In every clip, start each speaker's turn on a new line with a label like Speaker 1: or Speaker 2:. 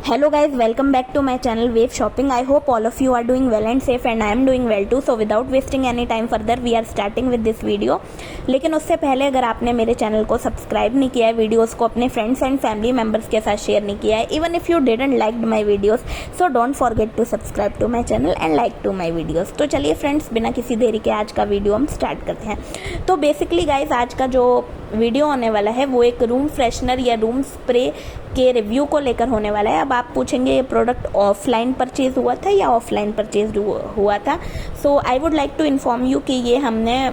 Speaker 1: Hello guys, welcome back to my channel Wave Shopping. I hope all of you are doing well and safe and I am doing well too. So without wasting any time further, we are starting with this video. लेकिन उससे पहले अगर आपने मेरे channel को subscribe नहीं किया है, वीडियोस को अपने फ्रेंड्स एंड फैमिली मेम्बर्स के साथ शेयर नहीं किया है, even if you didn't like my videos, so don't forget to subscribe to my channel and like to my videos. तो चलिए फ्रेंड्स, बिना किसी देरी के आज का वीडियो हम स्टार्ट करते हैं. तो बेसिकली गाइज आज का जो वीडियो होने वाला है वो एक रूम फ्रेशनर या रूम स्प्रे के रिव्यू को लेकर होने वाला है. अब आप पूछेंगे ये प्रोडक्ट ऑफलाइन परचेज हुआ था या ऑफलाइन परचेज हुआ था. So I would like to inform you कि ये हमने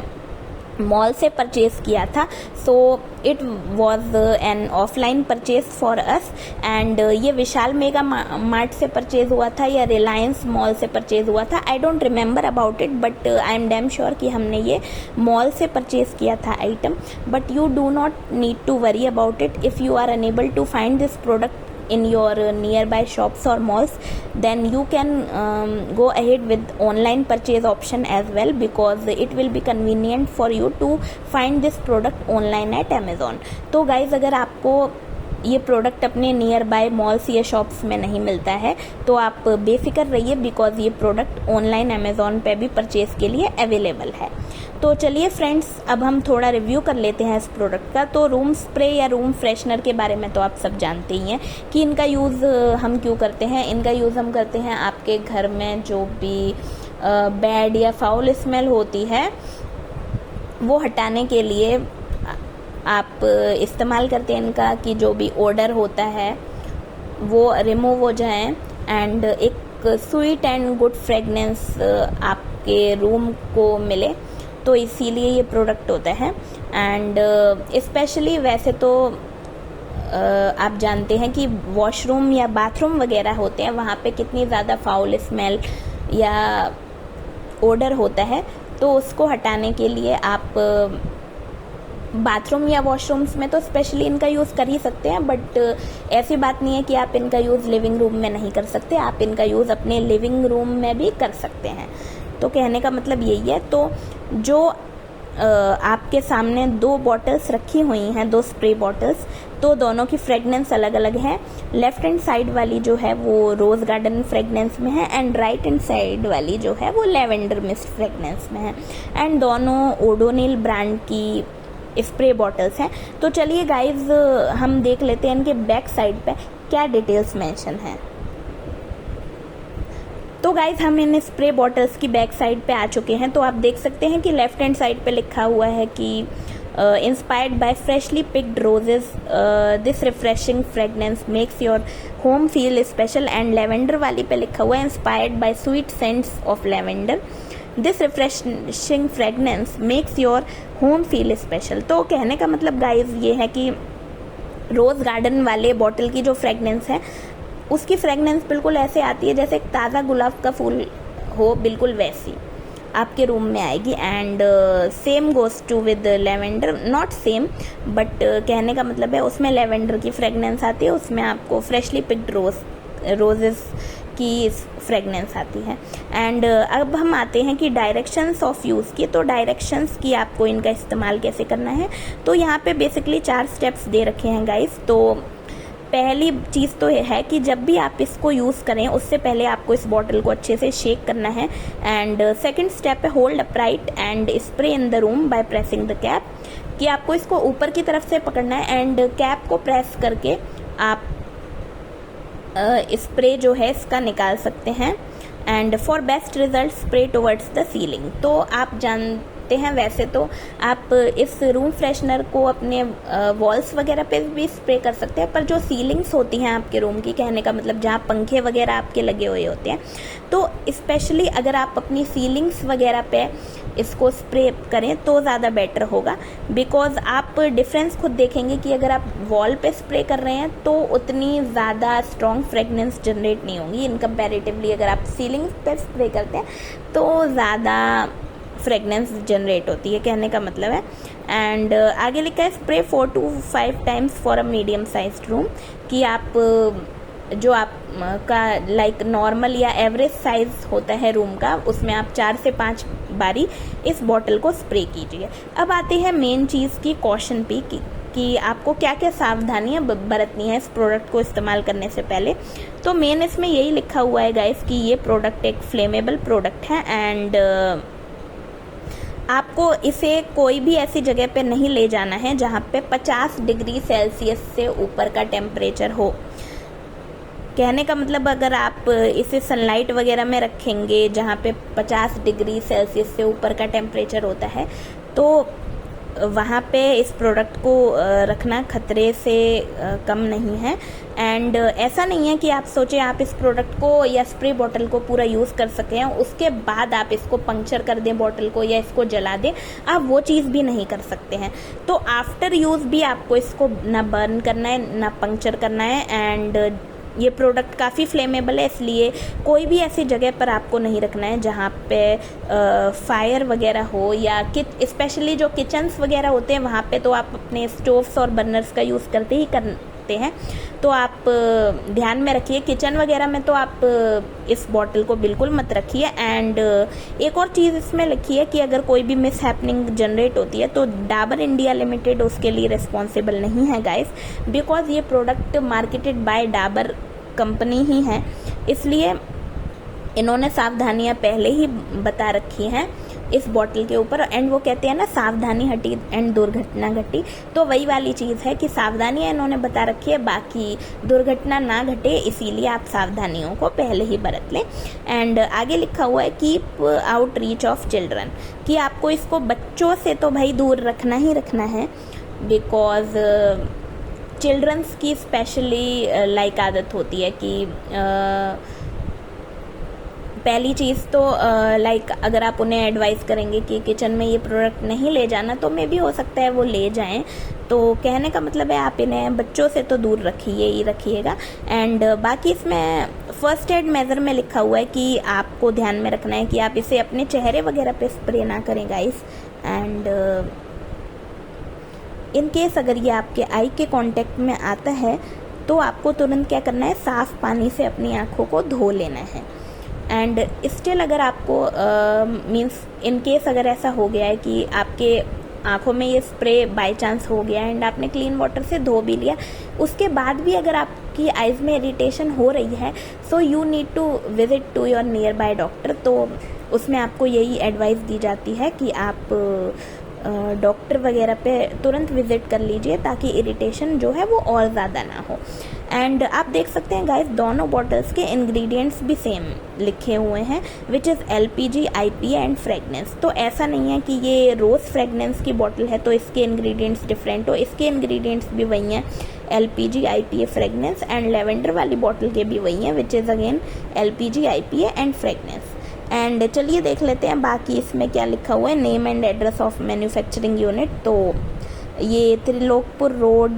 Speaker 1: मॉल से परचेज किया था. So it was an offline purchase for us and ये विशाल मेगा मार्ट से परचेज हुआ था या रिलायंस मॉल से परचेज हुआ था. I don't remember about it but I am damn sure कि हमने ये मॉल से परचेज किया था item. But you do not need to worry about it. If you are unable to find this product in your nearby shops or malls, then you can go ahead with online purchase option as well, because it will be convenient for you to find this product online at Amazon. तो guys, अगर आपको ये product अपने near by malls या shops में नहीं मिलता है तो आप बेफिक्र रहिए, बिकॉज ये प्रोडक्ट ऑनलाइन अमेजोन पे भी परचेज के लिए अवेलेबल है. तो चलिए फ्रेंड्स, अब हम थोड़ा रिव्यू कर लेते हैं इस प्रोडक्ट का. तो रूम स्प्रे या रूम फ्रेशनर के बारे में तो आप सब जानते ही हैं कि इनका यूज़ हम क्यों करते हैं. इनका यूज़ हम करते हैं आपके घर में जो भी बैड या फाउल स्मेल होती है वो हटाने के लिए आप इस्तेमाल करते हैं इनका, कि जो भी ओडर होता है वो रिमूव हो जाए एंड एक स्वीट एंड गुड फ्रेगनेंस आपके रूम को मिले. तो इसीलिए ये प्रोडक्ट होता है. एंड स्पेशली वैसे तो आप जानते हैं कि वॉशरूम या बाथरूम वगैरह होते हैं, वहाँ पे कितनी ज़्यादा फाउल स्मेल या ओडर होता है. तो उसको हटाने के लिए आप बाथरूम या वॉशरूम्स में तो स्पेशली इनका यूज़ कर ही सकते हैं. बट ऐसी बात नहीं है कि आप इनका यूज़ लिविंग रूम में नहीं कर सकते. आप इनका यूज़ अपने लिविंग रूम में भी कर सकते हैं. तो कहने का मतलब यही है. तो जो आपके सामने दो बॉटल्स रखी हुई हैं, दो स्प्रे बॉटल्स, तो दोनों की फ्रेगनेंस अलग अलग है. लेफ्ट हैंड साइड वाली जो है वो रोज़ गार्डन फ्रेगनेंस में है एंड राइट हैंड साइड वाली जो है वो लेवेंडर मिस्ट फ्रेगनेंस में है. एंड दोनों ओडोनिल ब्रांड की स्प्रे बॉटल्स हैं. तो चलिए गाइज, हम देख लेते हैं इनके बैक साइड पे क्या डिटेल्स मेंशन है. तो गाइज, हम इन स्प्रे बॉटल्स की बैक साइड पे आ चुके हैं. तो आप देख सकते हैं कि लेफ्ट हैंड साइड पे लिखा हुआ है कि inspired by freshly picked roses, this refreshing fragrance makes your home feel special. And lavender वाली पे लिखा हुआ है inspired by sweet scents of lavender, this refreshing fragrance makes your home feel special. तो कहने का मतलब गाइज ये है कि रोज़ गार्डन वाले बॉटल की जो फ्रेगनेंस है उसकी फ्रेगनेंस बिल्कुल ऐसे आती है जैसे एक ताज़ा गुलाब का फूल हो, बिल्कुल वैसी आपके रूम में आएगी. And same goes to with lavender, not same but कहने का मतलब है उसमें लेवेंडर की फ्रेगनेंस आती है, उसमें आपको फ्रेशली पिक्ड रोजेस की फ्रेगनेंस आती है. एंड अब हम आते हैं कि डायरेक्शंस ऑफ यूज़ की. तो डायरेक्शंस की आपको इनका इस्तेमाल कैसे करना है. तो यहाँ पे बेसिकली 4 स्टेप्स दे रखे हैं गाइस. तो पहली चीज़ तो ये है कि जब भी आप इसको यूज़ करें उससे पहले आपको इस बॉटल को अच्छे से शेक करना है. एंड सेकंड स्टेप है hold upright and spray in the room by pressing the cap, कि आपको इसको ऊपर की तरफ से पकड़ना है एंड कैप को प्रेस करके आप स्प्रे जो है इसका निकाल सकते हैं. And for best result spray towards the ceiling. तो आप जानते हैं वैसे तो आप इस रूम फ्रेशनर को अपने वॉल्स वगैरह पे भी स्प्रे कर सकते हैं, पर जो सीलिंग्स होती हैं आपके रूम की, कहने का मतलब जहाँ पंखे वगैरह आपके लगे हुए होते हैं, तो स्पेशली अगर आप अपनी सीलिंग्स वगैरह पे इसको स्प्रे करें तो ज़्यादा बेटर होगा. बिकॉज आप डिफरेंस खुद देखेंगे कि अगर आप वॉल पे स्प्रे कर रहे हैं तो उतनी ज़्यादा स्ट्रॉन्ग फ्रेगनेंस जनरेट नहीं होंगी इन कंपैरेटिवली अगर आप सीलिंग पे स्प्रे करते हैं तो ज़्यादा फ्रेगनेंस जनरेट होती है, कहने का मतलब है. एंड आगे लिखा है spray 4 to 5 times for a medium sized room, कि आप जो आपका लाइक नॉर्मल या एवरेज साइज होता है रूम का, उसमें आप 4 से 5 बारी इस बॉटल को स्प्रे कीजिए. अब आते हैं मेन चीज़ की, कॉशन पी की. कि आपको क्या क्या सावधानियां बरतनी है इस प्रोडक्ट को इस्तेमाल करने से पहले। तो मेन इसमें यही लिखा हुआ है गाइस कि ये प्रोडक्ट एक फ्लेमेबल प्रोडक्ट है एंड आपको इसे कोई भी ऐसी जगह पे नहीं ले जाना है जहाँ पे 50 डिग्री सेल्सियस से ऊपर का टेम्परेचर हो। कहने का मतलब अगर आप इसे सनलाइट वगैरह में रखेंगे जहाँ पे 50 डिग्री सेल्सियस से ऊपर का टेम्परेचर होता है तो वहाँ पे इस प्रोडक्ट को रखना खतरे से कम नहीं है। एंड ऐसा नहीं है कि आप सोचें आप इस प्रोडक्ट को या स्प्रे बॉटल को पूरा यूज़ कर सकें उसके बाद आप इसको पंक्चर कर दें बॉटल को या इसको जला दें, आप वो चीज़ भी नहीं कर सकते हैं। तो आफ्टर यूज़ भी आपको इसको ना बर्न करना है ना पंक्चर करना है। एंड ये प्रोडक्ट काफ़ी फ्लेमेबल है, इसलिए कोई भी ऐसी जगह पर आपको नहीं रखना है जहाँ पे फायर वगैरह हो या स्पेशली जो किचन्स वगैरह होते हैं वहाँ पे तो आप अपने स्टोव्स और बर्नर्स का यूज़ करते हैं, तो आप ध्यान में रखिए। किचन वगैरह में तो आप इस बॉटल को बिल्कुल मत रखिए। एंड एक और चीज़ इसमें लिखी है कि अगर कोई भी मिस हैपनिंग जनरेट होती है तो डाबर इंडिया लिमिटेड उसके लिए रिस्पॉन्सिबल नहीं है गाइस, बिकॉज ये product marketed by Dabur company ही है, इसलिए इन्होंने सावधानियां पहले ही बता रखी हैं इस बॉटल के ऊपर। एंड वो कहते हैं ना सावधानी हटी एंड दुर्घटना घटी, तो वही वाली चीज़ है कि सावधानियां इन्होंने बता रखी है, बाकी दुर्घटना ना घटे इसीलिए आप सावधानियों को पहले ही बरत लें। एंड आगे लिखा हुआ है keep out reach of children, कि आपको इसको बच्चों से तो भाई दूर रखना ही रखना है, बिकॉज चिल्ड्रंस की स्पेशली लाइक आदत होती है कि पहली चीज़ तो लाइक अगर आप उन्हें एडवाइस करेंगे कि किचन में ये प्रोडक्ट नहीं ले जाना तो मे भी हो सकता है वो ले जाएं। तो कहने का मतलब है आप इन्हें बच्चों से तो दूर रखिएगा। एंड बाकी इसमें फर्स्ट एड मेजर में लिखा हुआ है कि आपको ध्यान में रखना है कि आप इसे अपने चेहरे वगैरह पे स्प्रे ना करें गाइस। एंड इन केस अगर ये आपके आई के कांटेक्ट में आता है तो आपको तुरंत क्या करना है, साफ़ पानी से अपनी आँखों को धो लेना है। एंड स्टिल अगर आपको मीन्स इन केस अगर ऐसा हो गया है कि आपके आँखों में ये स्प्रे बाय चांस हो गया एंड आपने क्लीन वाटर से धो भी लिया, उसके बाद भी अगर आपकी आइज़ में इरिटेशन हो रही है so you need to visit to your nearby doctor. तो उसमें आपको यही एडवाइस दी जाती है कि आप डॉक्टर वगैरह पे तुरंत विजिट कर लीजिए ताकि इरिटेशन जो है वो और ज़्यादा ना हो। एंड आप देख सकते हैं गाइस दोनों बॉटल्स के इंग्रेडिएंट्स भी सेम लिखे हुए हैं, which is LPG, IPA and fragrance. तो ऐसा नहीं है कि ये रोज़ फ्रेगनेंस की बॉटल है तो इसके इंग्रेडिएंट्स डिफरेंट हो, इसके इंग्रेडिएंट्स भी वही हैं, LPG, IPA, fragrance. And lavender वाली बॉटल के भी वही हैं, which is again LPG, IPA and fragrance. And चलिए देख लेते हैं बाकी इसमें क्या लिखा हुआ है, name and address of manufacturing unit. तो ये त्रिलोकपुर रोड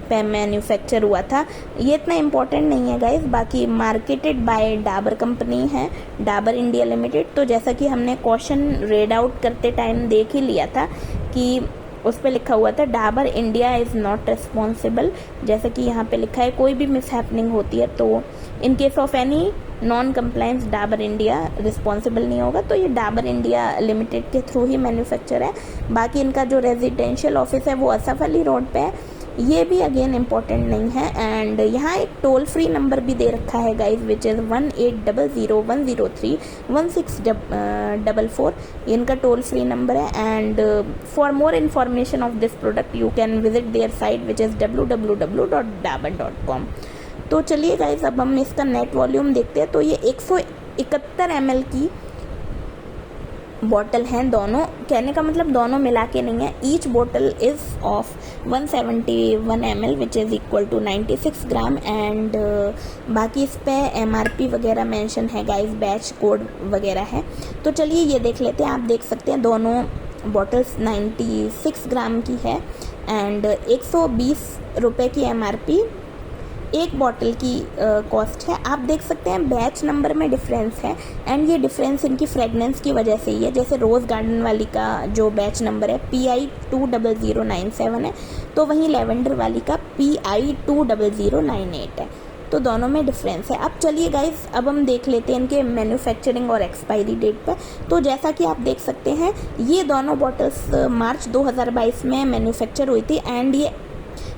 Speaker 1: पे मैन्युफैक्चर हुआ था, ये इतना इम्पोर्टेंट नहीं है गाइस। बाकी मार्केटेड बाय डाबर कंपनी है, डाबर इंडिया लिमिटेड। तो जैसा कि हमने क्वेश्चन रीड आउट करते टाइम देख ही लिया था कि उस पर लिखा हुआ था Dabur India is not responsible. जैसे कि यहाँ पे लिखा है कोई भी मिस हैपनिंग होती है तो in case of any non compliance Dabur India responsible नहीं होगा। तो ये डाबर इंडिया लिमिटेड के थ्रू ही मैन्युफैक्चर है। बाकी इनका जो रेजिडेंशियल ऑफिस है वो असफ अली रोड पे है, ये भी अगेन इम्पोर्टेंट नहीं है। एंड यहाँ एक टोल फ्री नंबर भी दे रखा है गाइज, विच इज़ 1800-103-1644, इनका टोल फ्री नंबर है। And for more information of this product you can visit their site which is www.dabur.com। तो चलिए गाइज अब हम इसका नेट वॉल्यूम देखते हैं। तो ये 171 ml की बॉटल हैं दोनों, कहने का मतलब दोनों मिला के नहीं है। Each bottle is of 171 ml which is equal to 96 gram. एंड बाकी इस पर MRP वगैरह मेंशन है गाइस, बैच कोड वगैरह है। तो चलिए ये देख लेते हैं। आप देख सकते हैं दोनों बॉटल्स 96 ग्राम की है एंड 120 रुपये की MRP एक बॉटल की कॉस्ट है। आप देख सकते हैं बैच नंबर में डिफरेंस है एंड ये डिफरेंस इनकी फ्रेगनेंस की वजह से ही है। जैसे रोज़ गार्डन वाली का जो बैच नंबर है PI 20097 है, तो वहीं लेवेंडर वाली का PI 20098 है। तो दोनों में डिफरेंस है। अब चलिए गाइस, अब हम देख लेते हैं इनके मैन्युफैक्चरिंग और एक्सपायरी डेट पर। तो जैसा कि आप देख सकते हैं, ये दोनों बॉटल्स मार्च 2022 में मैन्युफैक्चर हुई थी एंड ये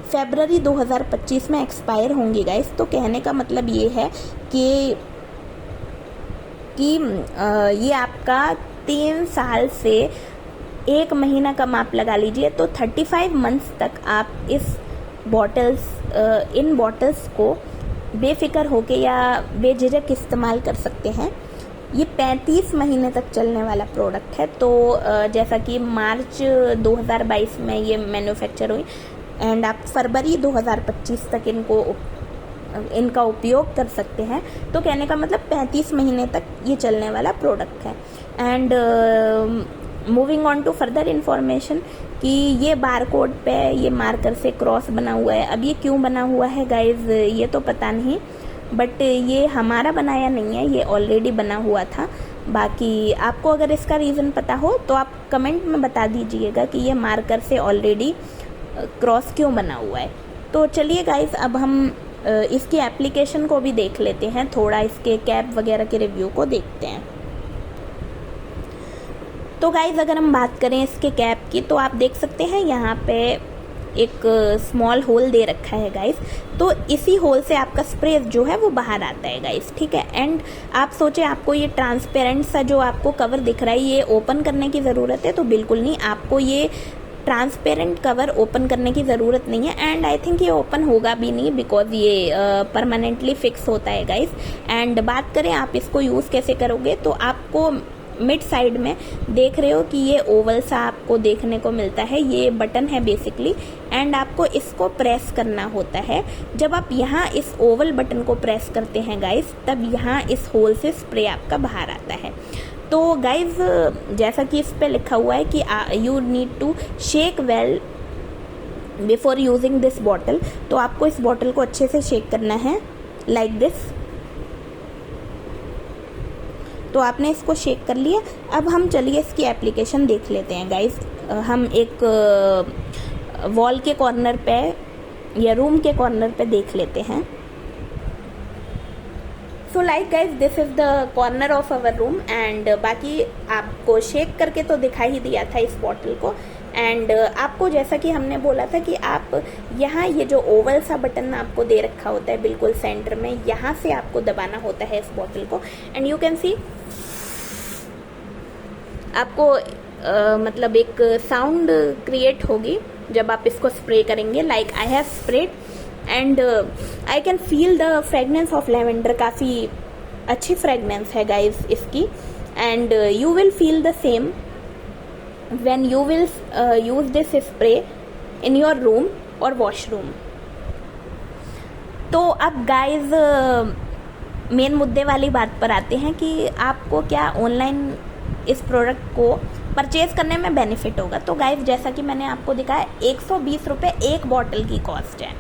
Speaker 1: फरवरी 2025 में एक्सपायर होंगी गाइस। तो कहने का मतलब ये है कि ये आपका 3 साल से 1 महीना का माप लगा लीजिए, तो 35 मंथ्स तक आप इन बॉटल्स को बेफिक्र होके या बेझिझक इस्तेमाल कर सकते हैं। ये 35 महीने तक चलने वाला प्रोडक्ट है। तो जैसा कि मार्च 2022 में ये मैन्युफैक्चर हुई एंड आप फरवरी 2025 तक इनका उपयोग कर सकते हैं। तो कहने का मतलब 35 महीने तक ये चलने वाला प्रोडक्ट है। And moving on to further information कि ये बारकोड पे ये मार्कर से क्रॉस बना हुआ है। अब ये क्यों बना हुआ है गाइज, ये तो पता नहीं, बट ये हमारा बनाया नहीं है, ये ऑलरेडी बना हुआ था। बाकी आपको अगर इसका रीज़न पता हो तो आप कमेंट में बता दीजिएगा कि ये मार्कर से ऑलरेडी क्रॉस क्यों बना हुआ है। तो चलिए गाइज, अब हम इसकी एप्लीकेशन को भी देख लेते हैं, थोड़ा इसके कैप वगैरह के रिव्यू को देखते हैं। तो गाइज, अगर हम बात करें इसके कैप की, तो आप देख सकते हैं यहाँ पे एक स्मॉल होल दे रखा है गाइज। तो इसी होल से आपका स्प्रे जो है वो बाहर आता है गाइज, ठीक है। एंड आप सोचे आपको ये ट्रांसपेरेंट सा जो आपको कवर दिख रहा है ये ओपन करने की ज़रूरत है, तो बिल्कुल नहीं, आपको ये ट्रांसपेरेंट कवर ओपन करने की ज़रूरत नहीं है। एंड आई थिंक ये ओपन होगा भी नहीं, बिकॉज ये परमानेंटली फिक्स होता है गाइस। एंड बात करें आप इसको यूज़ कैसे करोगे, तो आपको मिड साइड में देख रहे हो कि ये ओवल सा आपको देखने को मिलता है, ये बटन है बेसिकली। एंड आपको इसको प्रेस करना होता है। जब आप यहाँ इस ओवल बटन को प्रेस करते हैं गाइस, तब यहाँ इस होल से स्प्रे आपका बाहर आता है। तो गाइज, जैसा कि इस पे लिखा हुआ है कि you need to shake well before using this bottle. तो आपको इस बॉटल को अच्छे से शेक करना है लाइक दिस। तो आपने इसको शेक कर लिया। अब हम चलिए इसकी एप्लीकेशन देख लेते हैं गाइज। हम एक वॉल के कॉर्नर पे या रूम के कॉर्नर पे देख लेते हैं। So like guys, this is the corner of our room. And बाकी आपको शेक करके तो दिखा ही दिया था इस बॉटल को। एंड आपको जैसा कि हमने बोला था कि आप यहाँ ये जो ओवल सा बटन आपको दे रखा होता है बिल्कुल सेंटर में, यहाँ से आपको दबाना होता है इस बॉटल को। एंड यू कैन सी आपको मतलब एक साउंड क्रिएट होगी जब आप इसको स्प्रे करेंगे, like I have spread and I can feel the fragrance of lavender. काफ़ी अच्छी फ्रेगनेंस है गाइज इसकी। And you will feel the same when you will use this spray in your room और वॉशरूम। तो अब guys main मुद्दे वाली बात पर आते हैं कि आपको क्या ऑनलाइन इस प्रोडक्ट को परचेज करने में बेनिफिट होगा। तो गाइज, जैसा कि मैंने आपको दिखाया, 120 रुपये एक बॉटल की कॉस्ट है।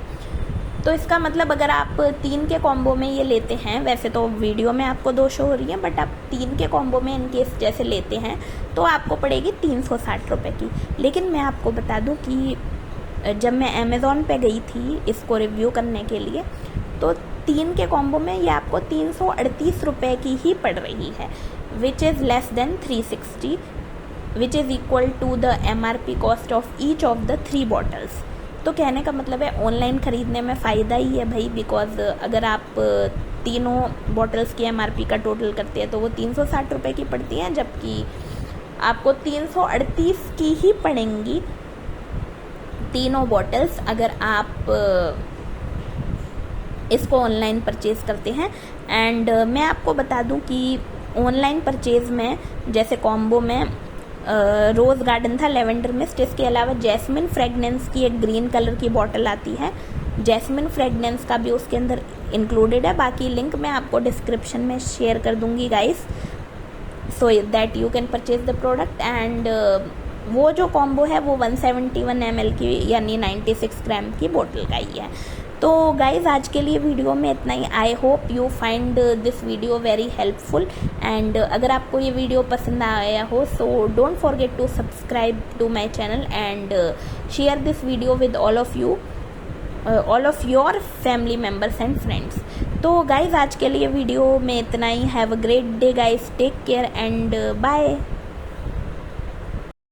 Speaker 1: तो इसका मतलब अगर आप 3 के कॉम्बो में ये लेते हैं, वैसे तो वीडियो में आपको 2 शो हो रही है, बट आप 3 के कॉम्बो में इनकेस जैसे लेते हैं तो आपको पड़ेगी 360 रुपये की। लेकिन मैं आपको बता दूं कि जब मैं अमेज़ॉन पे गई थी इसको रिव्यू करने के लिए, तो 3 के कॉम्बो में ये आपको 338 रुपये की ही पड़ रही है, which is less than 360, which is equal to the MRP cost of each of the 3 bottles. तो कहने का मतलब है ऑनलाइन ख़रीदने में फ़ायदा ही है भाई, बिकॉज अगर आप तीनों बॉटल्स की MRP का टोटल करते हैं तो वो 360 रुपये की पड़ती हैं, जबकि आपको 338 की ही पड़ेंगी तीनों बॉटल्स अगर आप इसको ऑनलाइन परचेज़ करते हैं। एंड मैं आपको बता दूं कि ऑनलाइन परचेज़ में जैसे कॉम्बो में रोज़ गार्डन था लेवेंडर मिस्ट, इसके अलावा जैस्मिन फ्रेगनेंस की एक ग्रीन कलर की बॉटल आती है, जैस्मिन फ्रेगनेंस का भी उसके अंदर इंक्लूडेड है। बाकी लिंक मैं आपको डिस्क्रिप्शन में शेयर कर दूंगी guys, so that you can purchase the product. And वो जो कॉम्बो है वो 171 ml की यानी 96 ग्राम की बोतल का ही है। तो गाइज, आज के लिए वीडियो में इतना ही। I hope you find this video very helpful. And अगर आपको ये वीडियो पसंद आया हो so don't forget to subscribe to my channel and share this video with all of your family members and friends. तो गाइज़ आज के लिए वीडियो में इतना ही। Have a great day guys, take care and bye.